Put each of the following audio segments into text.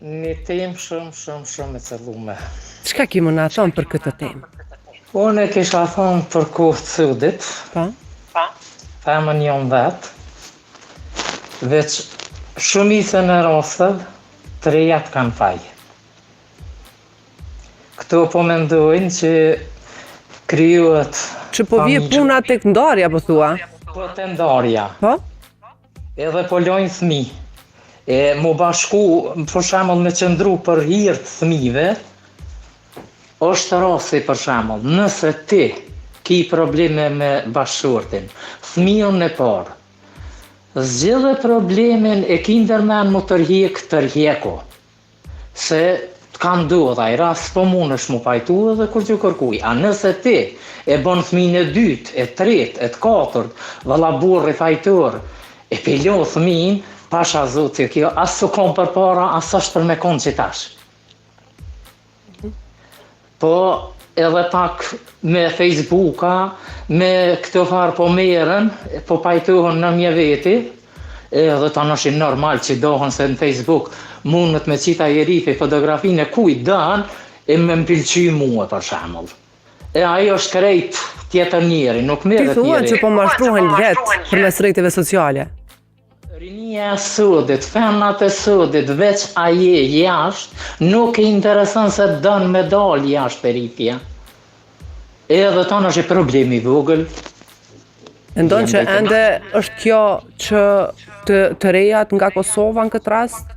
Një temë shumë e cëllume. Çka ki më na thonë për këtë temë? Unë e kisha thonë për kohë të sudit, Pa? femën jonë vetë, veç shumicën e rasteve, të rejat kanë fajë. Këto po mendojnë që krijohet Që po vje puna tek ndarja, po thua? po të ndarja, Po? edhe po lojnë fëmi. E mu bashku, për shembull me qëndru për hir të fëmijëve, është rasti për shembull, nëse ti ki probleme me bashkëshortin, fëmijën e parë, zgjidhe problemin e ki ndërmen mu tërhjeku, se ka ndodh ai rast po mundesh mu pajtu edhe kur t'ju kërkuj. A nëse ti e bën fëmijën e dytë, e tretë, e katërt, valla burri fajtor, e pilo fëmijën, pasha zoti, kjo as s'u kom për para, as është për me konë që tash. Po edhe pak me Facebooka, me këto farë po merren, po pajtohen në mje veti, edhe ta nëshin normal që dohen se në Facebook mundet me qita jerifi fotografinë e kuj dan, e me mpilqy mua për shembull. E ajo është krejt tjetër njeri, nuk Ti merret thua njeri. që po mashtrohen vetë përmes rrjeteve sociale. Rinia e sudit, femnat e sudit, veç aje jashtë, nuk i intereson se dën me dal jashtë peripja. Edhe tonë është problemi i vogël. Mendon që ende është kjo që të rejat nga Kosova në këtë rast?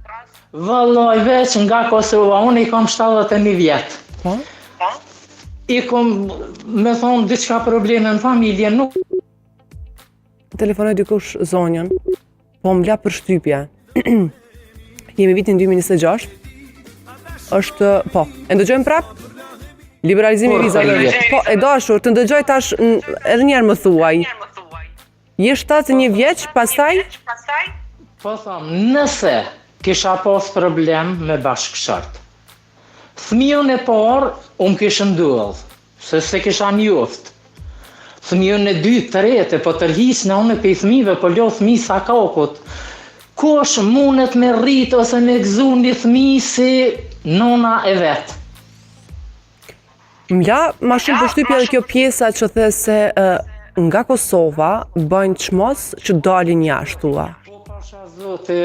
Vallaj, veç nga Kosova, unë i kam 71 vjetë. Po? I kam, me thonë, diçka probleme në familje, nuk... Telefonoj dikush zonjën, po më la për shtypja. Jemi vitin 2026, është, po, e ndëgjojmë prap? Liberalizimi i vizave. Po, e dashur, të ndëgjoj tash edhe njerë më thuaj. Je 71 vjeç, pastaj? Po thamë, nëse kisha pas problem me bashkëshort, fëmijën e parë, unë kishë ndodhë, se kisha njoft. Fëmijën e dytë, tretë, po tërhis në unë pe i fëmijëve, po lo fëmijë sa kaput. Kush mundet me rrit ose me gëzu një fëmijë si nona e vetë. M'la ma shumë përshtypja edhe kjo pjesa që the se nga Kosova bëjnë çmos që dalin jashtë thua. Po pasha zote,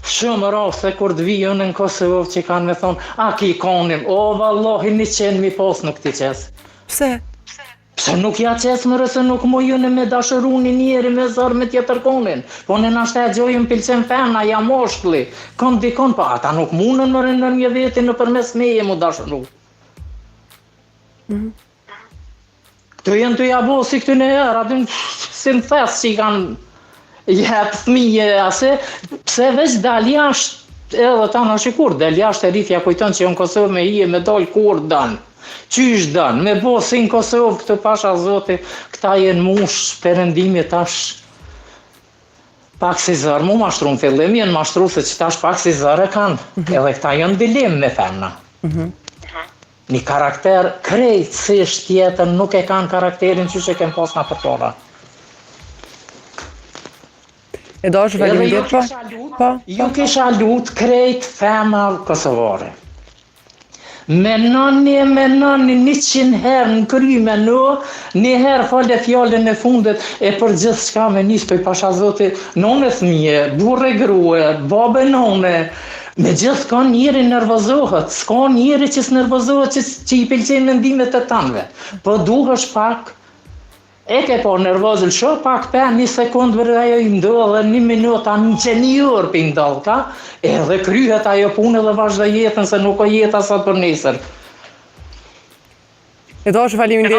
shumë raste kur të vijën në Kosovë që kanë me thonë, a ki konim, o vallahi 100 mi pas nuk ti qes. Pse? Pse nuk ja qes më rëse nuk mojën me dashëru një njeri me zërë me tjetër konin. Po në nashtë e gjojën pilqen femna, ja moshkli, kom dikon, po ata nuk munën më rënë në një veti në përmes meje mu dashëru. Këto jenë të jabo si këtë në herë, aty si në thes që i kanë jepë fëmije ase, pse veç dal jashtë, edhe ta në shikur, dal jashtë e rritja kujton që jo në Kosovë me hije me dal kur dan, qysh dan, me bo si në Kosovë këtë pasha zoti, këta jenë mush, perëndimi tash, pak si zërë, mu mashtru në fillim, jenë mashtru se që tash pak si zërë e kanë, edhe këta jenë dilim me femna. Një karakter krejtësisht tjetër, nuk e kanë karakterin që e kem pas nga përpara. E do është faleminderit po? Ju kisha lut krejt femna kosovare. Menoni 100 herë në kry një herë fale fjallën e fundet e për gjithë shka me njës për pasha zoti, none fëmije, burre grue, babe none, me gjithë ka njëri nervozohet, s'ka njëri që s'nervozohet që i pëlqen mendimet e tanve. Po duhesh pak, e ke po nervozil shë, pak për 1 sekundë vërë ajo i ndodhe, 1 minuta, që 1 orë për ndodhë ka, edhe kryhet ajo punë dhe vazhdo jetën, se nuk o jetë asat për nesër. E do është faleminderit.